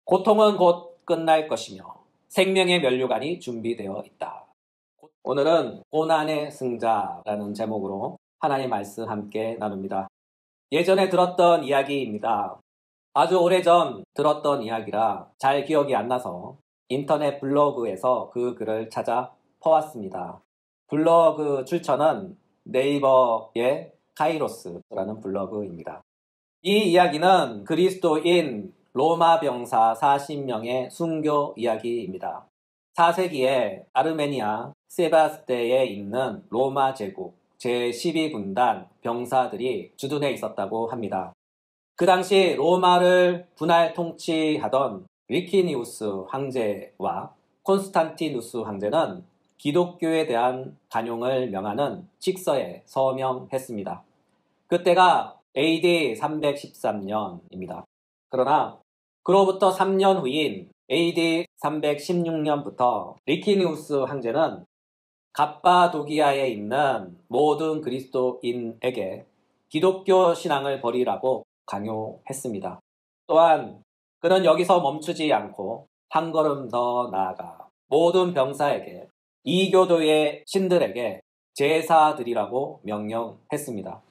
고통은 곧 끝날 것이며 생명의 면류관이 준비되어 있다. 오늘은 고난의 승자라는 제목으로 하나님 말씀 함께 나눕니다. 예전에 들었던 이야기입니다. 아주 오래전 들었던 이야기라 잘 기억이 안 나서 인터넷 블로그에서 그 글을 찾아 퍼왔습니다. 블로그 출처는 네이버의 카이로스라는 블로그입니다. 이 이야기는 그리스도인 로마 병사 40명의 순교 이야기입니다. 4세기에 아르메니아 세바스테에 있는 로마 제국 제12군단 병사들이 주둔해 있었다고 합니다. 그 당시 로마를 분할 통치하던 리키니우스 황제와 콘스탄티누스 황제는 기독교에 대한 간용을 명하는 직서에 서명했습니다. 그때가 AD 313년입니다. 그러나 그로부터 3년 후인 AD 316년부터 리키니우스 황제는 갑바도기아에 있는 모든 그리스도인에게 기독교 신앙을 버리라고 강요했습니다. 또한 그는 여기서 멈추지 않고 한 걸음 더 나아가 모든 병사에게 이교도의 신들에게 제사 드리라고 명령했습니다.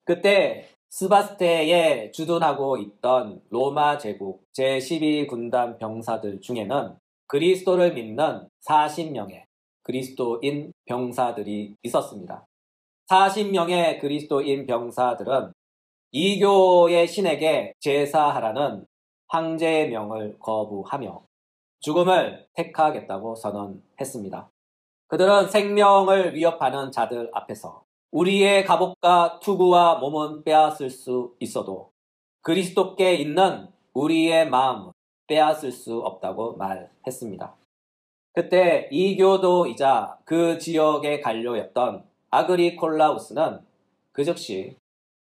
그때 스바스테에 주둔하고 있던 로마 제국 제12군단 병사들 중에는 그리스도를 믿는 40명의 그리스도인 병사들이 있었습니다. 40명의 그리스도인 병사들은 이교의 신에게 제사하라는 황제의 명을 거부하며 죽음을 택하겠다고 선언했습니다. 그들은 생명을 위협하는 자들 앞에서 우리의 갑옷과 투구와 몸은 빼앗을 수 있어도 그리스도께 있는 우리의 마음은 빼앗을 수 없다고 말했습니다. 그때 이교도이자 그 지역의 관료였던 아그리콜라우스는 그 즉시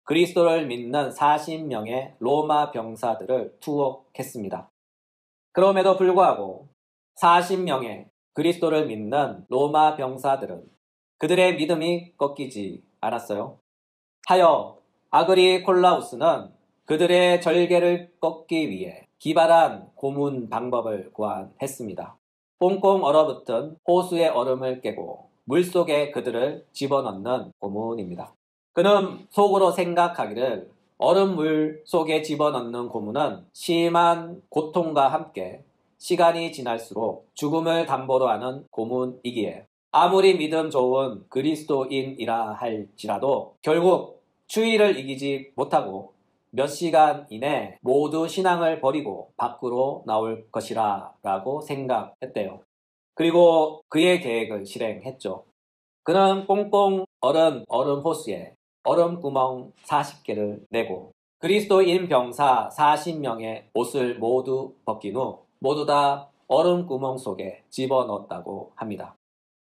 그리스도를 믿는 40명의 로마 병사들을 투옥했습니다. 그럼에도 불구하고 40명의 그리스도를 믿는 로마 병사들은 그들의 믿음이 꺾이지 않았어요. 하여 아그리콜라우스는 그들의 절개를 꺾기 위해 기발한 고문 방법을 고안했습니다. 꽁꽁 얼어붙은 호수의 얼음을 깨고 물속에 그들을 집어넣는 고문입니다. 그는 속으로 생각하기를 얼음물 속에 집어넣는 고문은 심한 고통과 함께 시간이 지날수록 죽음을 담보로 하는 고문이기에 아무리 믿음 좋은 그리스도인이라 할지라도 결국 추위를 이기지 못하고 몇 시간 이내 모두 신앙을 버리고 밖으로 나올 것이라 라고 생각했대요. 그리고 그의 계획을 실행했죠. 그는 꽁꽁 얼은 얼음 호수에 얼음구멍 40개를 내고 그리스도인 병사 40명의 옷을 모두 벗긴 후 모두 다 얼음구멍 속에 집어넣었다고 합니다.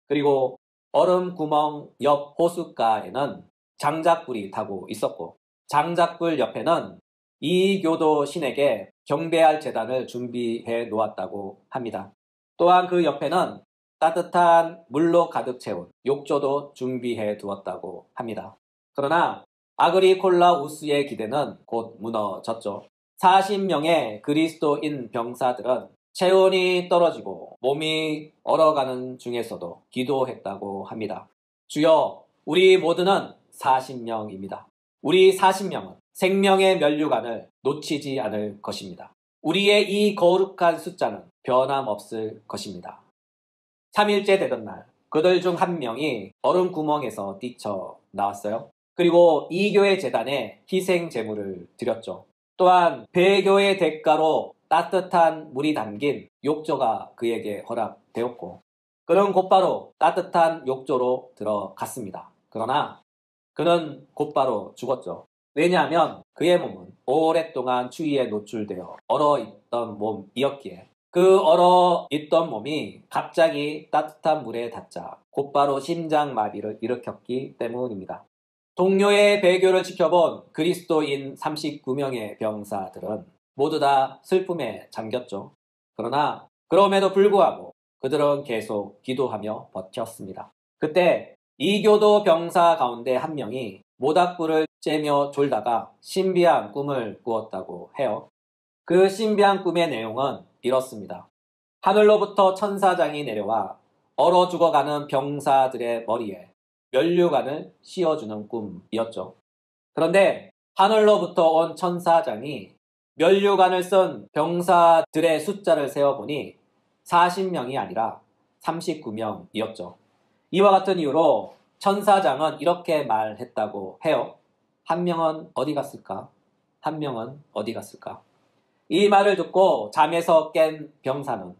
그리고 얼음구멍 옆 호숫가에는 장작불이 타고 있었고 장작불 옆에는 이교도 신에게 경배할 제단을 준비해 놓았다고 합니다. 또한 그 옆에는 따뜻한 물로 가득 채운 욕조도 준비해 두었다고 합니다. 그러나 아그리콜라우스의 기대는 곧 무너졌죠. 40명의 그리스도인 병사들은 체온이 떨어지고 몸이 얼어가는 중에서도 기도했다고 합니다. 주여, 우리 모두는 40명입니다. 우리 40명은 생명의 면류관을 놓치지 않을 것입니다. 우리의 이 거룩한 숫자는 변함없을 것입니다. 3일째 되던 날, 그들 중 한 명이 얼음 구멍에서 뛰쳐나왔어요. 그리고 이교의 제단에 희생 제물을 드렸죠. 또한 배교의 대가로 따뜻한 물이 담긴 욕조가 그에게 허락되었고 그는 곧바로 따뜻한 욕조로 들어갔습니다. 그러나 그는 곧바로 죽었죠. 왜냐하면 그의 몸은 오랫동안 추위에 노출되어 얼어있던 몸이었기에 그 얼어있던 몸이 갑자기 따뜻한 물에 닿자 곧바로 심장마비를 일으켰기 때문입니다. 동료의 배교를 지켜본 그리스도인 39명의 병사들은 모두 다 슬픔에 잠겼죠. 그러나 그럼에도 불구하고 그들은 계속 기도하며 버텼습니다. 그때 이교도 병사 가운데 한 명이 모닥불을 쬐며 졸다가 신비한 꿈을 꾸었다고 해요. 그 신비한 꿈의 내용은 이렇습니다. 하늘로부터 천사장이 내려와 얼어 죽어가는 병사들의 머리에 면류관을 씌워주는 꿈이었죠. 그런데 하늘로부터 온 천사장이 면류관을 쓴 병사들의 숫자를 세어보니 40명이 아니라 39명이었죠. 이와 같은 이유로 천사장은 이렇게 말했다고 해요. 한 명은 어디 갔을까? 한 명은 어디 갔을까? 이 말을 듣고 잠에서 깬 병사는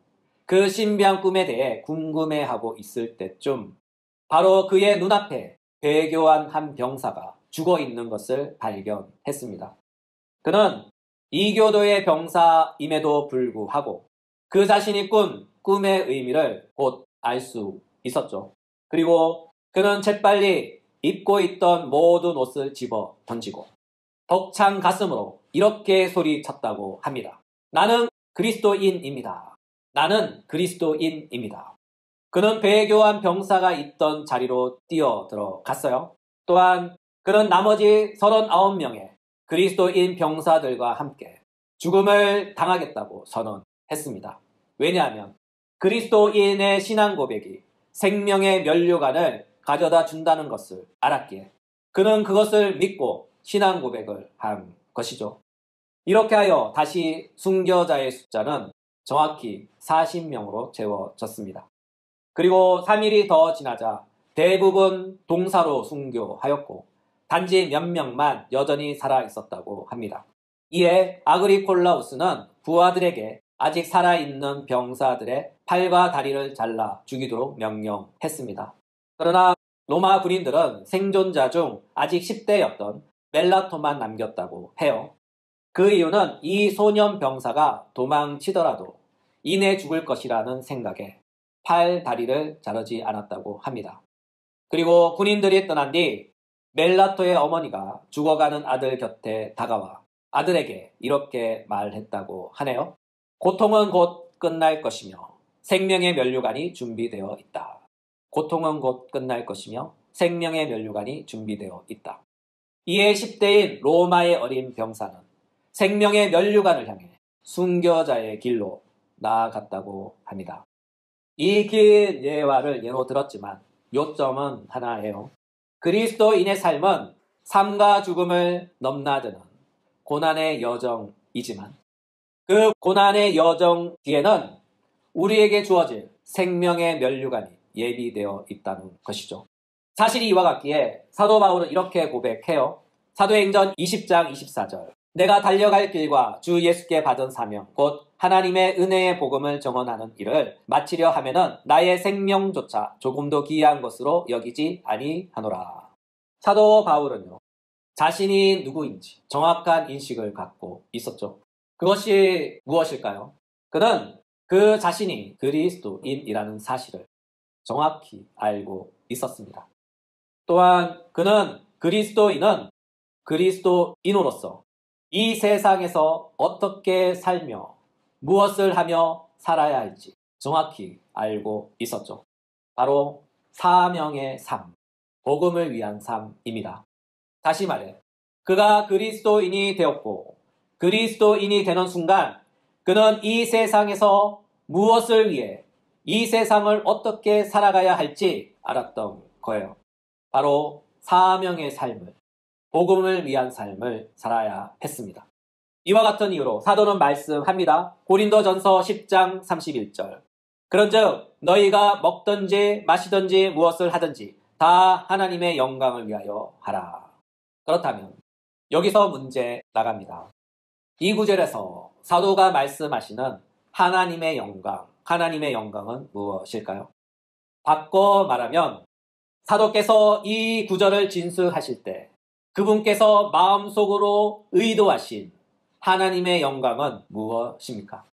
그 신비한 꿈에 대해 궁금해하고 있을 때쯤 바로 그의 눈앞에 배교한 한 병사가 죽어 있는 것을 발견했습니다. 그는 이교도의 병사임에도 불구하고 그 자신이 꾼 꿈의 의미를 곧 알 수 있었죠. 그리고 그는 재빨리 입고 있던 모든 옷을 집어 던지고 벅찬 가슴으로 이렇게 소리쳤다고 합니다. 나는 그리스도인입니다. 나는 그리스도인입니다. 그는 배교한 병사가 있던 자리로 뛰어 들어갔어요. 또한 그는 나머지 39명의 그리스도인 병사들과 함께 죽음을 당하겠다고 선언했습니다. 왜냐하면 그리스도인의 신앙 고백이 생명의 면류관을 가져다 준다는 것을 알았기에 그는 그것을 믿고 신앙 고백을 한 것이죠. 이렇게 하여 다시 순교자의 숫자는 정확히 40명으로 채워졌습니다. 그리고 3일이 더 지나자 대부분 동사로 순교하였고 단지 몇 명만 여전히 살아 있었다고 합니다. 이에 아그리콜라우스는 부하들에게 아직 살아있는 병사들의 팔과 다리를 잘라 죽이도록 명령했습니다. 그러나 로마 군인들은 생존자 중 아직 10대였던 멜라토만 남겼다고 해요. 그 이유는 이 소년 병사가 도망치더라도 이내 죽을 것이라는 생각에 팔, 다리를 자르지 않았다고 합니다. 그리고 군인들이 떠난 뒤 멜라토의 어머니가 죽어가는 아들 곁에 다가와 아들에게 이렇게 말했다고 하네요. 고통은 곧 끝날 것이며 생명의 면류관이 준비되어 있다. 고통은 곧 끝날 것이며 생명의 면류관이 준비되어 있다. 이에 10대인 로마의 어린 병사는 생명의 면류관을 향해 순교자의 길로 나아갔다고 합니다. 이 긴 예화를 예로 들었지만 요점은 하나예요. 그리스도인의 삶은 삶과 죽음을 넘나드는 고난의 여정이지만 그 고난의 여정 뒤에는 우리에게 주어질 생명의 면류관이 예비되어 있다는 것이죠. 사실이 이와 같기에 사도 바울은 이렇게 고백해요. 사도행전 20장 24절 내가 달려갈 길과 주 예수께 받은 사명 곧 하나님의 은혜의 복음을 정언하는 일을 마치려 하면은 나의 생명조차 조금도 귀한 것으로 여기지 아니하노라. 사도 바울은요, 자신이 누구인지 정확한 인식을 갖고 있었죠. 그것이 무엇일까요? 그는 그 자신이 그리스도인이라는 사실을 정확히 알고 있었습니다. 또한 그는 그리스도인으로서 이 세상에서 어떻게 살며 무엇을 하며 살아야 할지 정확히 알고 있었죠. 바로 사명의 삶, 복음을 위한 삶입니다. 다시 말해, 그가 그리스도인이 되었고 그리스도인이 되는 순간 그는 이 세상에서 무엇을 위해 이 세상을 어떻게 살아가야 할지 알았던 거예요. 바로 사명의 삶을, 복음을 위한 삶을 살아야 했습니다. 이와 같은 이유로 사도는 말씀합니다. 고린도전서 10장 31절 그런즉 너희가 먹든지 마시든지 무엇을 하든지 다 하나님의 영광을 위하여 하라. 그렇다면 여기서 문제 나갑니다. 이 구절에서 사도가 말씀하시는 하나님의 영광은 무엇일까요? 바꿔 말하면 사도께서 이 구절을 진술하실 때 그분께서 마음속으로 의도하신 하나님의 영광은 무엇입니까?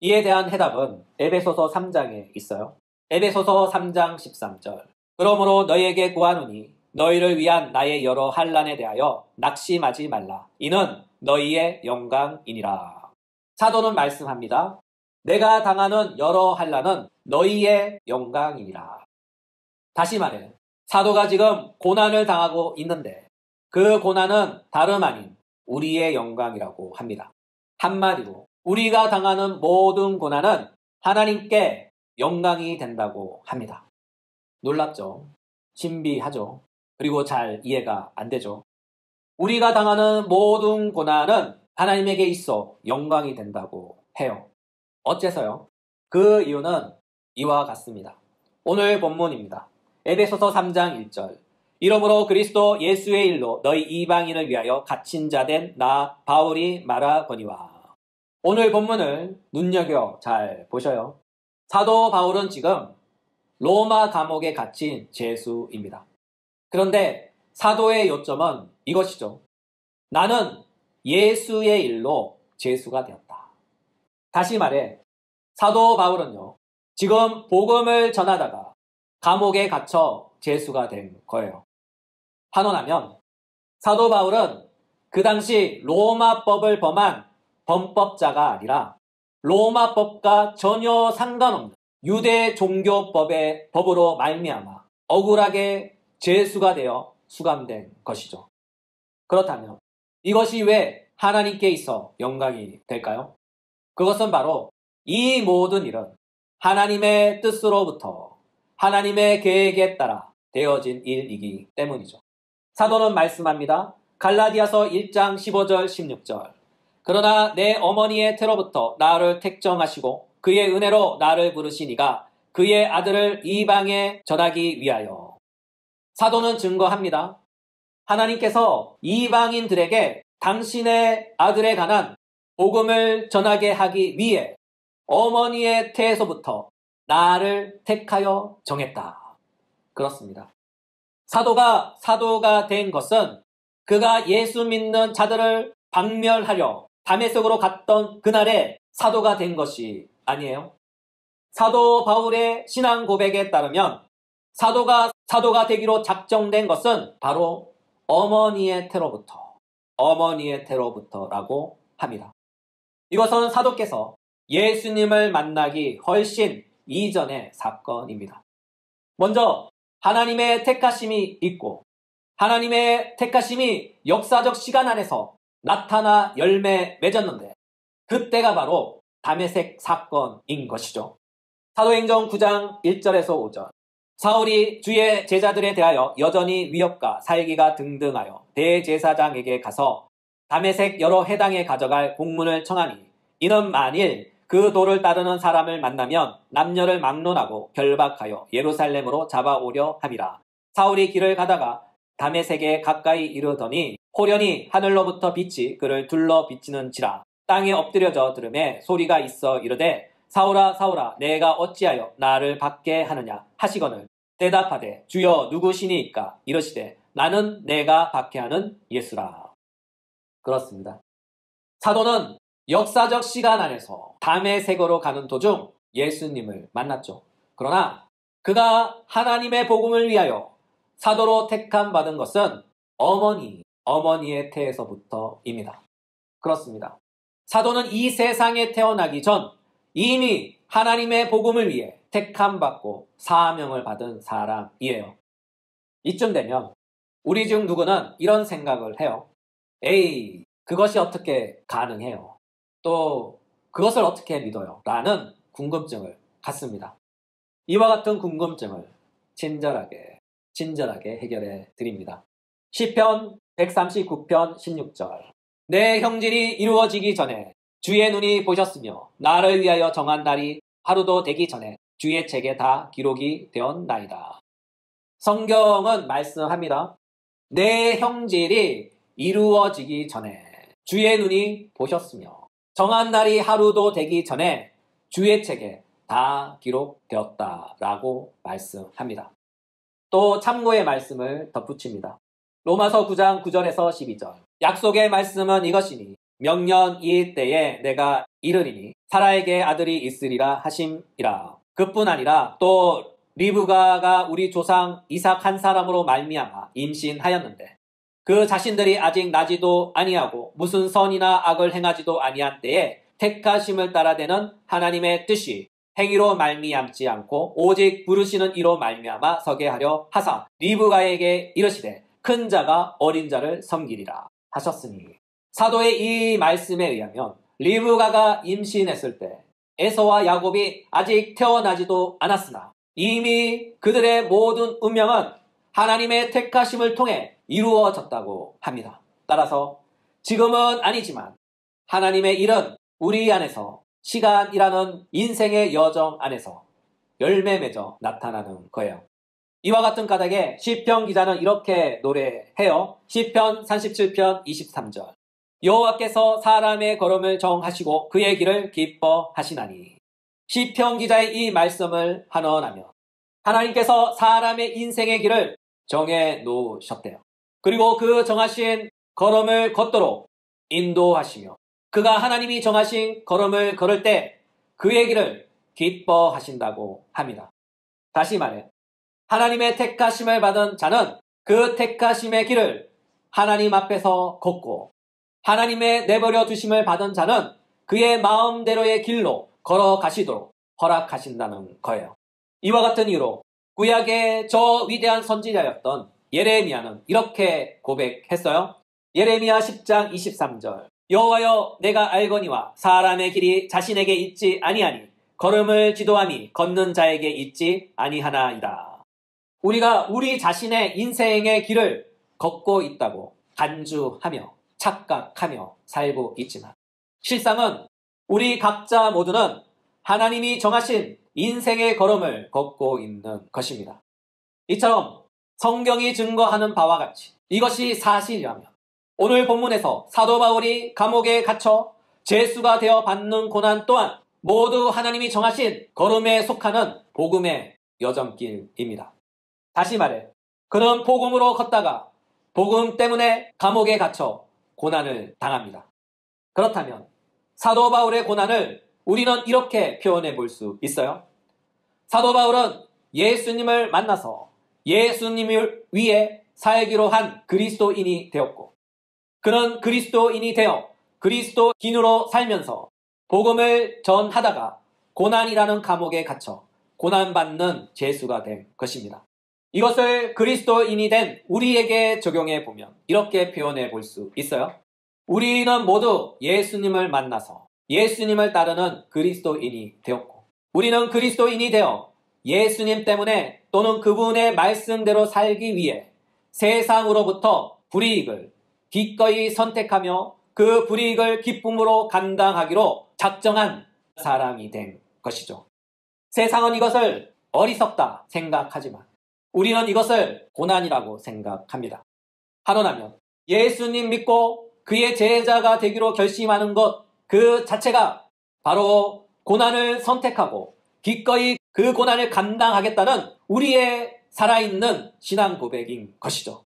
이에 대한 해답은 에베소서 3장에 있어요. 에베소서 3장 13절 그러므로 너희에게 구하노니 너희를 위한 나의 여러 환난에 대하여 낙심하지 말라. 이는 너희의 영광이니라. 사도는 말씀합니다. 내가 당하는 여러 환난은 너희의 영광이니라. 다시 말해 사도가 지금 고난을 당하고 있는데 그 고난은 다름 아닌 우리의 영광이라고 합니다. 한마디로 우리가 당하는 모든 고난은 하나님께 영광이 된다고 합니다. 놀랍죠? 신비하죠? 그리고 잘 이해가 안 되죠? 우리가 당하는 모든 고난은 하나님에게 있어 영광이 된다고 해요. 어째서요? 그 이유는 이와 같습니다. 오늘 본문입니다. 에베소서 3장 1절. 이러므로 그리스도 예수의 일로 너희 이방인을 위하여 갇힌 자 된 나 바울이 말하거니와. 오늘 본문을 눈여겨 잘 보셔요. 사도 바울은 지금 로마 감옥에 갇힌 죄수입니다. 그런데 사도의 요점은 이것이죠. 나는 예수의 일로 죄수가 되었다. 다시 말해 사도 바울은요, 지금 복음을 전하다가 감옥에 갇혀 죄수가 된 거예요. 환원하면 사도 바울은 그 당시 로마법을 범한 범법자가 아니라 로마법과 전혀 상관없는 유대 종교법의 법으로 말미암아 억울하게 죄수가 되어 수감된 것이죠. 그렇다면 이것이 왜 하나님께 있어 영광이 될까요? 그것은 바로 이 모든 일은 하나님의 뜻으로부터 하나님의 계획에 따라 되어진 일이기 때문이죠. 사도는 말씀합니다. 갈라디아서 1장 15절 16절. 그러나 내 어머니의 태로부터 나를 택정하시고 그의 은혜로 나를 부르시니가 그의 아들을 이방에 전하기 위하여. 사도는 증거합니다. 하나님께서 이방인들에게 당신의 아들에 관한 복음을 전하게 하기 위해 어머니의 태에서부터 나를 택하여 정했다. 그렇습니다. 사도가 된 것은 그가 예수 믿는 자들을 박멸하려 다메섹으로 갔던 그날에 사도가 된 것이 아니에요. 사도 바울의 신앙 고백에 따르면 사도가 되기로 작정된 것은 바로 어머니의 태로부터라고 합니다. 이것은 사도께서 예수님을 만나기 훨씬 이전의 사건입니다. 먼저 하나님의 택하심이 있고 하나님의 택하심이 역사적 시간 안에서 나타나 열매 맺었는데 그때가 바로 다메섹 사건인 것이죠. 사도행전 9장 1절에서 5절. 사울이 주의 제자들에 대하여 여전히 위협과 살기가 등등하여 대제사장에게 가서 다메섹 여러 회당에 가져갈 공문을 청하니 이는 만일 그 도를 따르는 사람을 만나면 남녀를 막론하고 결박하여 예루살렘으로 잡아오려 함이라. 사울이 길을 가다가 다메섹에 가까이 이르더니 호련히 하늘로부터 빛이 그를 둘러 비치는지라. 땅에 엎드려져 들음에 소리가 있어 이르되 사울아 사울아 내가 어찌하여 나를 받게 하느냐 하시거늘 대답하되 주여 누구시니이까 이르시되 나는 내가 받게 하는 예수라. 그렇습니다. 사도는 역사적 시간 안에서 다메섹으로 가는 도중 예수님을 만났죠. 그러나 그가 하나님의 복음을 위하여 사도로 택함 받은 것은 어머니의 태에서부터입니다. 그렇습니다. 사도는 이 세상에 태어나기 전 이미 하나님의 복음을 위해 택함 받고 사명을 받은 사람이에요. 이쯤 되면 우리 중 누구는 이런 생각을 해요. 에이, 그것이 어떻게 가능해요? 또 그것을 어떻게 믿어요? 라는 궁금증을 갖습니다. 이와 같은 궁금증을 친절하게 해결해 드립니다. 시편 139편 16절. 내 형질이 이루어지기 전에 주의 눈이 보셨으며 나를 위하여 정한 날이 하루도 되기 전에 주의 책에 다 기록이 되었나이다. 성경은 말씀합니다. 내 형질이 이루어지기 전에 주의 눈이 보셨으며 정한 날이 하루도 되기 전에 주의 책에 다 기록되었다라고 말씀합니다. 또 참고의 말씀을 덧붙입니다. 로마서 9장 9절에서 12절. 약속의 말씀은 이것이니 명년 이 때에 내가 이르리니 사라에게 아들이 있으리라 하심이라. 그뿐 아니라 또 리브가가 우리 조상 이삭 한 사람으로 말미암아 임신하였는데 그 자신들이 아직 나지도 아니하고 무슨 선이나 악을 행하지도 아니한 때에 택하심을 따라 되는 하나님의 뜻이 행위로 말미암지 않고 오직 부르시는 이로 말미암아 서게 하려 하사 리브가에게 이르시되 큰 자가 어린 자를 섬기리라 하셨으니. 사도의 이 말씀에 의하면 리브가가 임신했을 때 에서와 야곱이 아직 태어나지도 않았으나 이미 그들의 모든 운명은 하나님의 택하심을 통해 이루어졌다고 합니다. 따라서 지금은 아니지만 하나님의 일은 우리 안에서 시간이라는 인생의 여정 안에서 열매 맺어 나타나는 거예요. 이와 같은 까닭에 시편 기자는 이렇게 노래해요. 시편 37편 23절. 여호와께서 사람의 걸음을 정하시고 그의 길을 기뻐하시나니. 시편 기자의 이 말씀을 환원하며 하나님께서 사람의 인생의 길을 정해 놓으셨대요. 그리고 그 정하신 걸음을 걷도록 인도하시며 그가 하나님이 정하신 걸음을 걸을 때 그의 길을 기뻐하신다고 합니다. 다시 말해 하나님의 택하심을 받은 자는 그 택하심의 길을 하나님 앞에서 걷고 하나님의 내버려 두심을 받은 자는 그의 마음대로의 길로 걸어가시도록 허락하신다는 거예요. 이와 같은 이유로 구약의 저 위대한 선지자였던 예레미야는 이렇게 고백했어요. 예레미야 10장 23절. 여호와여 내가 알거니와 사람의 길이 자신에게 있지 아니하니 걸음을 지도함이 걷는 자에게 있지 아니하나이다. 우리가 우리 자신의 인생의 길을 걷고 있다고 간주하며 착각하며 살고 있지만 실상은 우리 각자 모두는 하나님이 정하신 인생의 걸음을 걷고 있는 것입니다. 이처럼 성경이 증거하는 바와 같이 이것이 사실이라면 오늘 본문에서 사도 바울이 감옥에 갇혀 죄수가 되어 받는 고난 또한 모두 하나님이 정하신 걸음에 속하는 복음의 여정길입니다. 다시 말해 그는 복음으로 걷다가 복음 때문에 감옥에 갇혀 고난을 당합니다. 그렇다면 사도 바울의 고난을 우리는 이렇게 표현해 볼 수 있어요. 사도 바울은 예수님을 만나서 예수님을 위해 살기로 한 그리스도인이 되었고 그는 그리스도인이 되어 그리스도인으로 살면서 복음을 전하다가 고난이라는 감옥에 갇혀 고난받는 죄수가 된 것입니다. 이것을 그리스도인이 된 우리에게 적용해 보면 이렇게 표현해 볼 수 있어요. 우리는 모두 예수님을 만나서 예수님을 따르는 그리스도인이 되었고 우리는 그리스도인이 되어 예수님 때문에 또는 그분의 말씀대로 살기 위해 세상으로부터 불이익을 기꺼이 선택하며 그 불이익을 기쁨으로 감당하기로 작정한 사람이 된 것이죠. 세상은 이것을 어리석다 생각하지만 우리는 이것을 고난이라고 생각합니다. 하노라면 예수님 믿고 그의 제자가 되기로 결심하는 것 그 자체가 바로 고난을 선택하고 기꺼이 그 고난을 감당하겠다는 우리의 살아있는 신앙 고백인 것이죠.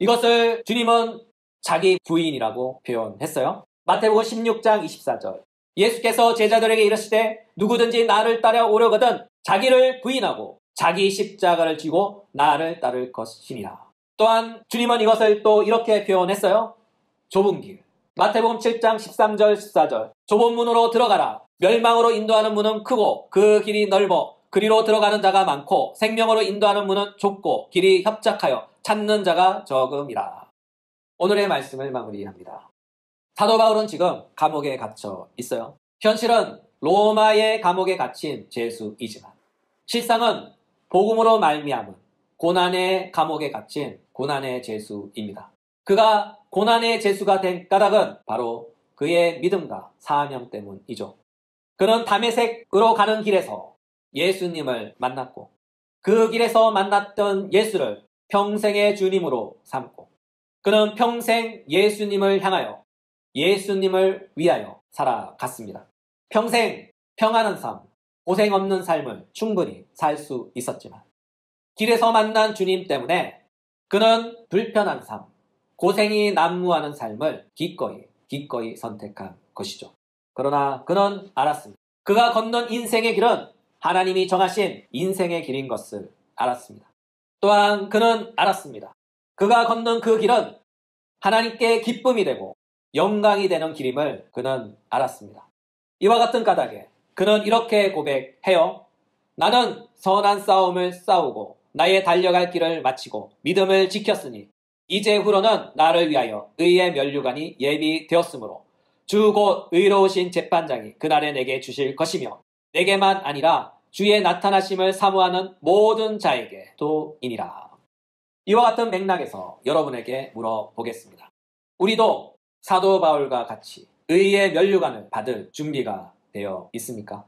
이것을 주님은 자기 부인이라고 표현했어요. 마태복음 16장 24절. 예수께서 제자들에게 이르시되 누구든지 나를 따라오려거든 자기를 부인하고 자기 십자가를 지고 나를 따를 것이니라. 또한 주님은 이것을 또 이렇게 표현했어요. 좁은 길. 마태복음 7장 13절 14절. 좁은 문으로 들어가라. 멸망으로 인도하는 문은 크고 그 길이 넓어 그리로 들어가는 자가 많고 생명으로 인도하는 문은 좁고 길이 협착하여 찾는 자가 적음이라. 오늘의 말씀을 마무리합니다. 사도 바울은 지금 감옥에 갇혀 있어요. 현실은 로마의 감옥에 갇힌 죄수이지만 실상은 복음으로 말미암은 고난의 감옥에 갇힌 고난의 죄수입니다. 그가 고난의 죄수가 된 까닭은 바로 그의 믿음과 사명 때문이죠. 그는 다메섹으로 가는 길에서 예수님을 만났고 그 길에서 만났던 예수를 평생의 주님으로 삼고 그는 평생 예수님을 향하여 예수님을 위하여 살아갔습니다. 평생 평안한 삶, 고생 없는 삶을 충분히 살 수 있었지만 길에서 만난 주님 때문에 그는 불편한 삶, 고생이 난무하는 삶을 기꺼이 선택한 것이죠. 그러나 그는 알았습니다. 그가 걷는 인생의 길은 하나님이 정하신 인생의 길인 것을 알았습니다. 또한 그는 알았습니다. 그가 걷는 그 길은 하나님께 기쁨이 되고 영광이 되는 길임을 그는 알았습니다. 이와 같은 까닭에 그는 이렇게 고백해요. 나는 선한 싸움을 싸우고 나의 달려갈 길을 마치고 믿음을 지켰으니 이제 후로는 나를 위하여 의의 면류관이 예비되었으므로 주 곧 의로우신 재판장이 그날에 내게 주실 것이며 내게만 아니라 주의 나타나심을 사모하는 모든 자에게도이니라. 이와 같은 맥락에서 여러분에게 물어보겠습니다. 우리도 사도 바울과 같이 의의 면류관을 받을 준비가 되어 있습니까?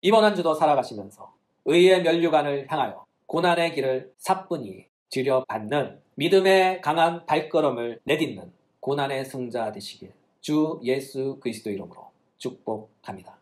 이번 한 주도 살아가시면서 의의 면류관을 향하여 고난의 길을 사뿐히 들여받는 믿음의 강한 발걸음을 내딛는 고난의 승자 되시길 주 예수 그리스도 이름으로 축복합니다.